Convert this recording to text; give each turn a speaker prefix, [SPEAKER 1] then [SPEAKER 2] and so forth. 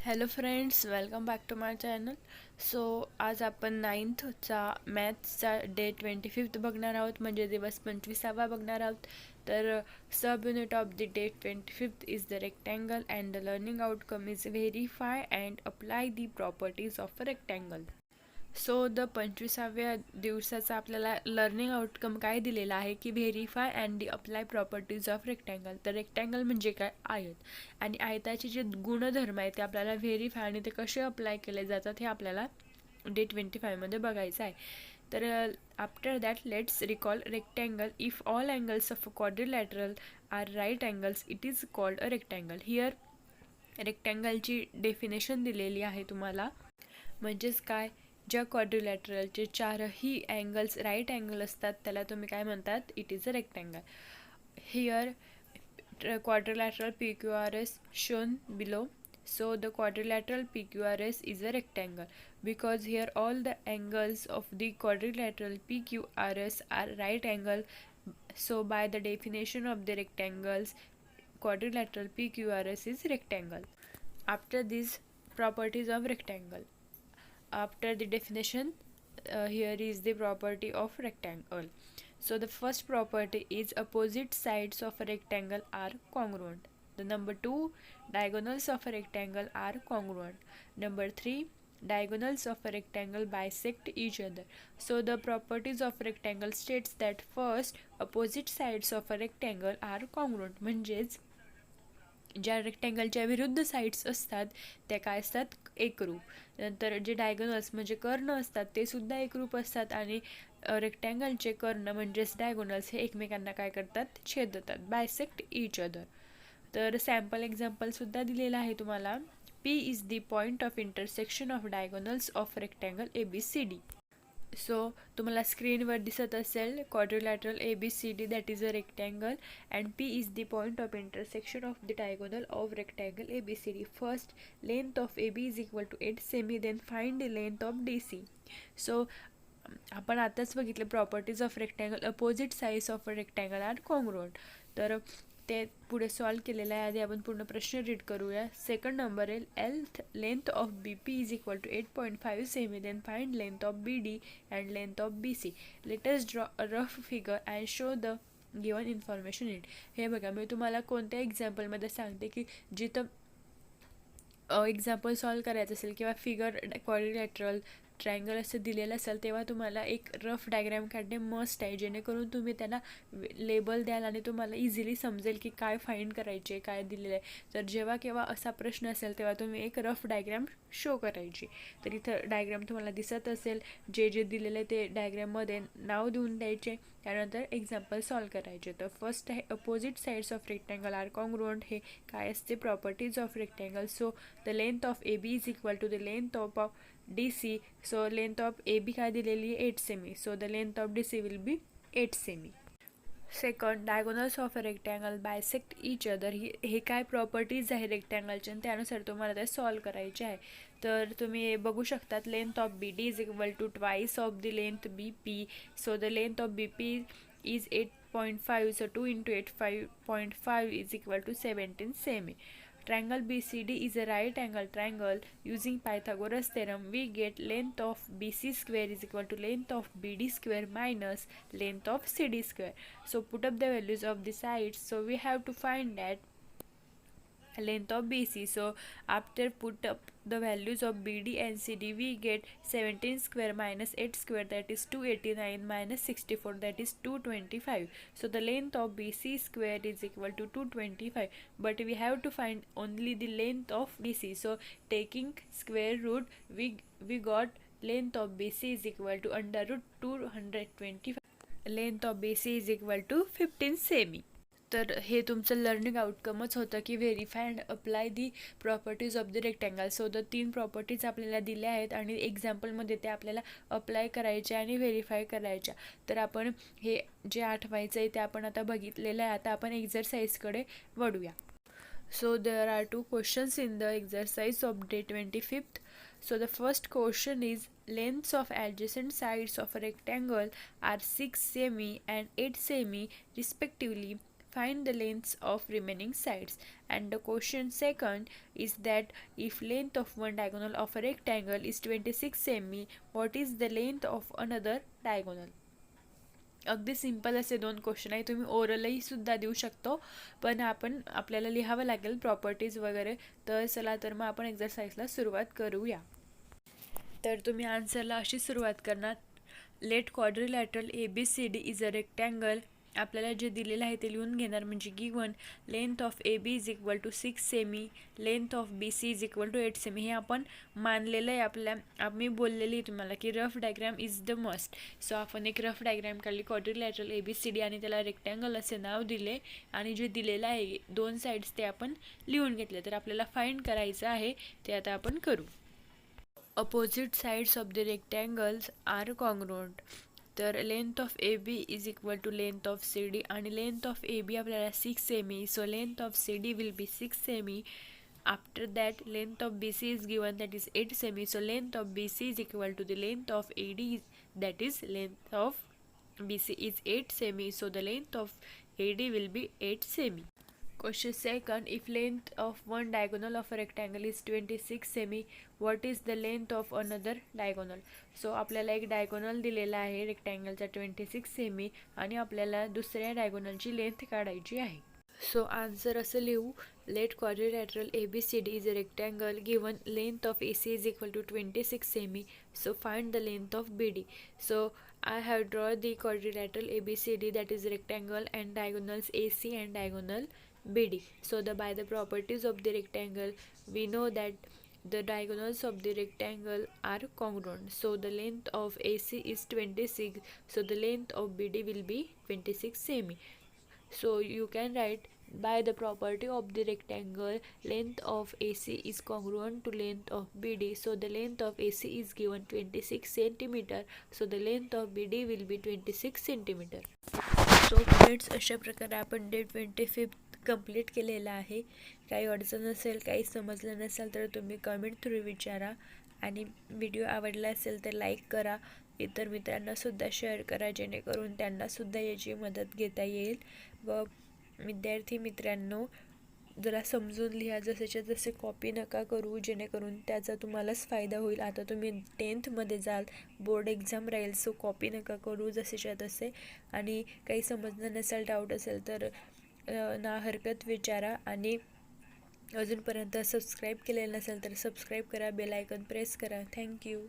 [SPEAKER 1] Hello friends, welcome back to my channel. So आज आपण 9thचा मॅथ्सचा day 25 बघणार आहोत, म्हणजे दिवस 25वा बघणार आहोत. तर sub unit of the day 25 is the rectangle and the learning outcome is verify and apply the properties of a rectangle. So the 25व्या दिवसाचा आपल्याला लर्निंग आउटकम काय दिलेला आहे की verify and the apply properties of rectangle. तर rectangle म्हणजे काय? आयत. आणि आयताचे जे गुणधर्म आहेत ते आपल्याला व्हेरीफाय आणि ते कसे अप्लाय केले जातात हे आपल्याला डे 25मध्ये बघायचं आहे. तर after that let's recall rectangle. If all angles of a quadrilateral are right angles it is called a rectangle. Here रेक्टँगलची डेफिनेशन दिलेली आहे तुम्हाला. म्हणजेच काय? ज्या क्वाड्रिलॅटरलचे चारही अँगल्स राईट अँगल असतात त्याला तुम्ही काय म्हणतात? It is a rectangle. Here quadrilateral PQRS shown below. So the quadrilateral PQRS is a rectangle because here all the angles of the quadrilateral PQRS are right angle. So by the definition of the rectangles, quadrilateral PQRS is rectangle. After these properties of rectangle, after the definition, here is the property of rectangle. So the first property is opposite sides of a rectangle are congruent. The number 2, diagonals of a rectangle are congruent. Number 3, diagonals of a rectangle bisect each other. So the properties of rectangle states that first, opposite sides of a rectangle are congruent. म्हणजेच ज्या रेक्टँगलच्या विरुद्ध sides असतात त्या काय असतात? एकरूप. नंतर जे डायगोनल्स म्हणजे कर्ण असतात ते सुद्धा एकरूप असतात आणि रेक्टँगलचे कर्ण म्हणजेच डायगोनल्स हे एकमेकांना काय करतात? छेदतात. Bisect each other. तर सॅम्पल एक्झाम्पल सुद्धा दिलेला आहे तुम्हाला. P is the point of intersection of diagonals of rectangle ABCD. So तुम्हाला स्क्रीनवर दिसत असेल quadrilateral ABCD that is a rectangle and P is the point of intersection of the diagonal of rectangle ABCD. First, length of AB is equal to 8 semi, then find the length of DC. So आपण आताच बघितलं properties of rectangle. Opposite sides of a rectangle are congruent. तर ते पुढे solve केलेलं आहे. आधी आपण पूर्ण प्रश्न रीड करूया. सेकंड नंबर आहे length of BP is equal to 8.5 सेमी, then find length of BD and length of BC. Let us draw a rough figure and show the given information it. हे बघा, मी तुम्हाला कोणत्या एक्झाम्पलमध्ये सांगते की जिथं एक्झाम्पल सॉल्व करायचं असेल किंवा फिगर क्वाड्रिलॅटरल ट्रायंगल असं दिलेलं असेल तेव्हा तुम्हाला एक रफ डायग्राम काढणे मस्ट आहे, जेणेकरून तुम्ही त्यांना लेबल द्याल आणि तुम्हाला इझिली समजेल की काय फाइंड करायचे, काय दिलेलं आहे. तर जेव्हा केव्हा असा प्रश्न असेल तेव्हा तुम्ही एक रफ डायग्राम शो करायची. तर इथं डायग्राम तुम्हाला दिसत असेल. जे जे दिलेलं आहे ते डायग्राममध्ये नाव देऊन द्यायचे, त्यानंतर एक्झाम्पल सॉल्व करायचे. तर फर्स्ट आहे opposite sides of rectangle are congruent. हे काय असते? Properties of rectangle. So the length of AB is equal to the length of DC. So length of AB काय दिलेली आहे? 8 सेमी. So the length of DC will be 8 सेमी. Second, diagonals of a rectangle bisect each other. हे काय properties आहे रेक्टँगलच्या, त्यानुसार तुम्हाला ते सॉल्व करायचे आहे. तर तुम्ही बघू शकतात length of BD is equal to twice of the length BP. So the length of BP is 8.5, so 2 into 8 5.5 is equal to 17 semi. Triangle BCD is a right angle triangle. Using Pythagoras theorem we get length of BC square is equal to length of BD square minus length of CD square. So put up the values of the sides. So we have to find that length of BC. So after put up the values of BD and CD we get 17 square minus 8 square, that is 289, minus 64, that is 225. So the length of BC square is equal to 225, but we have to find only the length of BC. So taking square root we got length of BC is equal to under root 225. Length of BC is equal to 15 semi. तर हे तुमचं learning आउटकमच होतं की verify and apply the properties of the rectangle. So the 3 properties आपल्याला दिल्या आहेत आणि एक्झाम्पलमध्ये ते आपल्याला अप्लाय करायच्या आणि व्हेरीफाय करायच्या. तर आपण हे जे आठवायचं आहे ते आपण आता बघितलेलं आहे. आता आपण एक्झरसाइजकडे वळूया. So there are 2 questions in the exercise of day 25th. So the first question is lengths of adjacent sides of a rectangle are 6 semi and 8 semi respectively. find the lengths of remaining sides. And the question second is that if length of one diagonal of a rectangle is 26 cm, what is the length of another diagonal? अगदी simple असे दोन question आहे. तुम्ही ओरलही सुद्धा देऊ शकतो, पण आपल्याला लिहावं लागेल प्रॉपर्टीज वगैरे. तर चला तर मग आपण एक्झरसाइजला सुरुवात करूया. तर तुम्ही आन्सरला अशी सुरुवात करणार, let quadrilateral ABCD is a rectangle. आपल्याला जे दिलेलं आहे ते लिहून घेणार, म्हणजे given length of AB is equal to 6 सेमी, length of BC is equal to 8 सेमी. हे आपण मानलेलं आहे. आम्ही बोललेली आहे तुम्हाला की rough diagram is the must. So आपण एक रफ डायग्राम काढली क्वाड्रिलॅटरल ABCD आणि त्याला रेक्टँगल असे नाव दिले, आणि जे दिलेलं आहे दोन साईड्स ते आपण लिहून घेतले. तर आपल्याला फाइंड करायचं आहे, ते आता आपण करू. Opposite sides of the rectangles are congruent. तर length of AB is equal to length of CD, आणि लेंथ ऑफ AB आपल्याला 6 सेमी, so length of CD will be 6 सेमी. After that length of BC is given, that is 8 सेमी, so length of BC is equal to the length of AD, that is length of BC is 8 सेमी, so the length of AD will be 8 सेमी. Question second, if length of one diagonal of a rectangle is 26 semi, what is the length of another diagonal? So आपल्याला एक diagonal दिलेला आहे रेक्टँगलचा 26 semi, आणि आपल्याला दुसऱ्या डायगोनलची length काढायची आहे. सो आन्सर असं लिहू, let quadrilateral ABCD is a rectangle, given length of AC is equal to 26 सेमी, so find the length of BD. So I have drawn the quadrilateral ABCD, that is rectangle, and diagonals AC and diagonal BD. So by the properties of the rectangle, we know that the diagonals of the rectangle are congruent. So the length of AC is 26, so the length of BD will be 26 semi. So you can write, by the property of the rectangle, length of AC is congruent to length of BD, so the length of AC is given 26 cm, so the length of BD will be 26 cm. So friends, अशा प्रकारे आपण day 25 complete केलेला आहे. काही अडचण असेल, काही समजलं नसेल तर तुम्ही कमेंट थ्रू विचारा, आणि व्हिडिओ आवडला असेल तर लाईक करा, इतर मित्रांनासुद्धा शेअर करा, जेणेकरून त्यांनासुद्धा याची मदत घेता येईल. व विद्यार्थी मित्रांनो, जरा समजून लिहा, जसेच्या जसे कॉपी नका करू, जेणेकरून त्याचा तुम्हालाच फायदा होईल. आता तुम्ही 10th जाल, बोर्ड एक्झाम राहील, सो कॉपी नका करू, जसेच्या तसे. आणि काही समजणं नसेल, डाऊट असेल तर ना हरकत विचारा, आणि अजूनपर्यंत सबस्क्राईब केलेलं नसेल तर सबस्क्राईब करा, बेल आयकॉन प्रेस करा. थँक्यू.